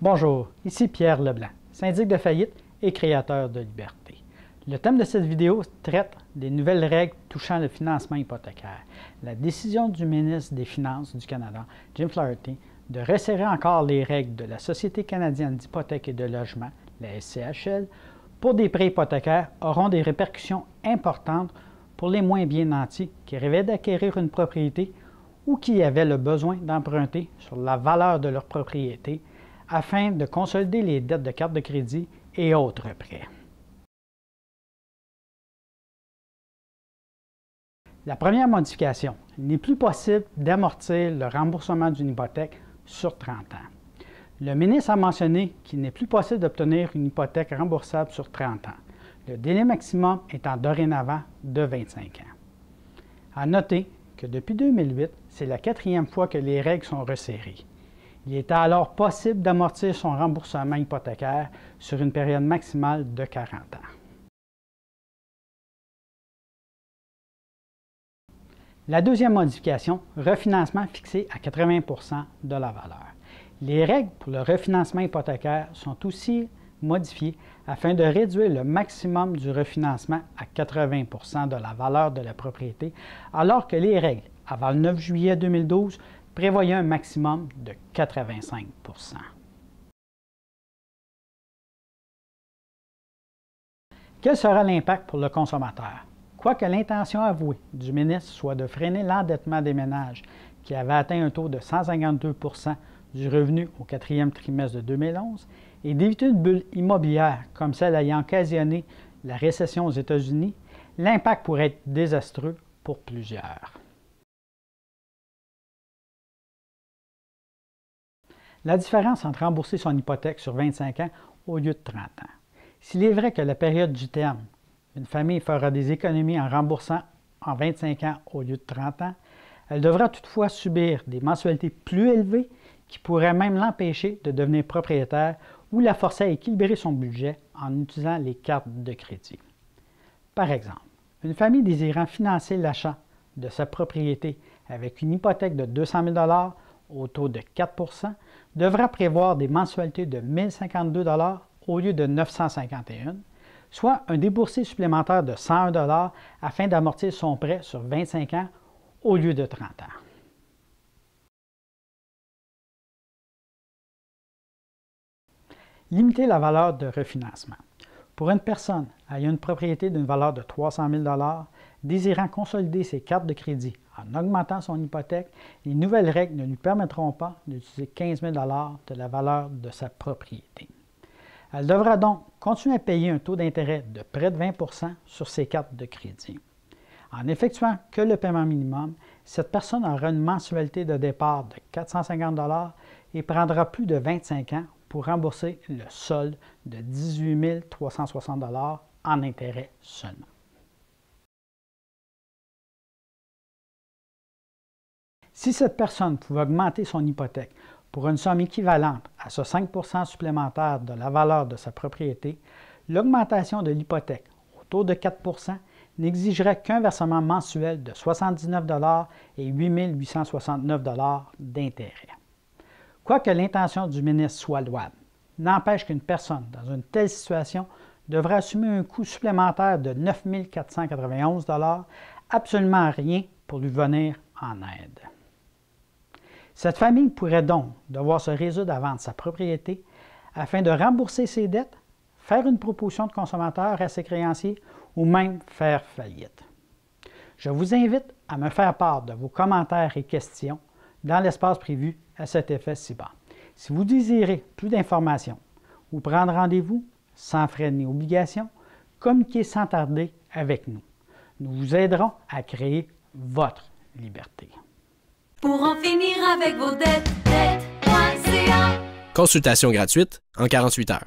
Bonjour, ici Pierre Leblanc, syndic de faillite et créateur de liberté. Le thème de cette vidéo traite des nouvelles règles touchant le financement hypothécaire. La décision du ministre des Finances du Canada, Jim Flaherty, de resserrer encore les règles de la Société canadienne d'hypothèque et de logement, la SCHL, pour des prêts hypothécaires auront des répercussions importantes pour les moins bien nantis qui rêvaient d'acquérir une propriété ou qui avaient le besoin d'emprunter sur la valeur de leur propriété afin de consolider les dettes de carte de crédit et autres prêts. La première modification, il n'est plus possible d'amortir le remboursement d'une hypothèque sur 30 ans. Le ministre a mentionné qu'il n'est plus possible d'obtenir une hypothèque remboursable sur 30 ans, le délai maximum étant dorénavant de 25 ans. À noter que depuis 2008, c'est la 4e fois que les règles sont resserrées. Il était alors possible d'amortir son remboursement hypothécaire sur une période maximale de 40 ans. La deuxième modification, refinancement fixé à 80 % de la valeur. Les règles pour le refinancement hypothécaire sont aussi modifiées afin de réduire le maximum du refinancement à 80 % de la valeur de la propriété, alors que les règles avant le 9 juillet 2012 prévoyait un maximum de 85 %. Quel sera l'impact pour le consommateur? Quoique l'intention avouée du ministre soit de freiner l'endettement des ménages qui avait atteint un taux de 152 % du revenu au 4e trimestre de 2011 et d'éviter une bulle immobilière comme celle ayant occasionné la récession aux États-Unis, l'impact pourrait être désastreux pour plusieurs. La différence entre rembourser son hypothèque sur 25 ans au lieu de 30 ans. S'il est vrai que la période du terme, une famille fera des économies en remboursant en 25 ans au lieu de 30 ans, elle devra toutefois subir des mensualités plus élevées qui pourraient même l'empêcher de devenir propriétaire ou la forcer à équilibrer son budget en utilisant les cartes de crédit. Par exemple, une famille désirant financer l'achat de sa propriété avec une hypothèque de 200 000 $ au taux de 4 % devra prévoir des mensualités de 1 052 $ au lieu de 951 $, soit un déboursé supplémentaire de 101 $ afin d'amortir son prêt sur 25 ans au lieu de 30 ans. Limiter la valeur de refinancement. Pour une personne ayant une propriété d'une valeur de 300 000 $ désirant consolider ses cartes de crédit en augmentant son hypothèque, les nouvelles règles ne lui permettront pas d'utiliser 15 000 $ de la valeur de sa propriété. Elle devra donc continuer à payer un taux d'intérêt de près de 20 % sur ses cartes de crédit. En effectuant que le paiement minimum, cette personne aura une mensualité de départ de 450 $ et prendra plus de 25 ans pour rembourser le solde de 18 360 $ en intérêt seulement. Si cette personne pouvait augmenter son hypothèque pour une somme équivalente à ce 5 % supplémentaire de la valeur de sa propriété, l'augmentation de l'hypothèque au taux de 4 % n'exigerait qu'un versement mensuel de 79 $ et 8 869 $ d'intérêt. Quoique l'intention du ministre soit louable, n'empêche qu'une personne dans une telle situation devra assumer un coût supplémentaire de 9 491 $, absolument rien pour lui venir en aide. Cette famille pourrait donc devoir se résoudre à vendre sa propriété afin de rembourser ses dettes, faire une proposition de consommateur à ses créanciers ou même faire faillite. Je vous invite à me faire part de vos commentaires et questions dans l'espace prévu à cet effet ci-bas. Si vous désirez plus d'informations ou prendre rendez-vous sans frais ni obligation, communiquez sans tarder avec nous. Nous vous aiderons à créer votre liberté. Pour en finir avec vos dettes, dettes.ca. Consultation gratuite en 48 heures.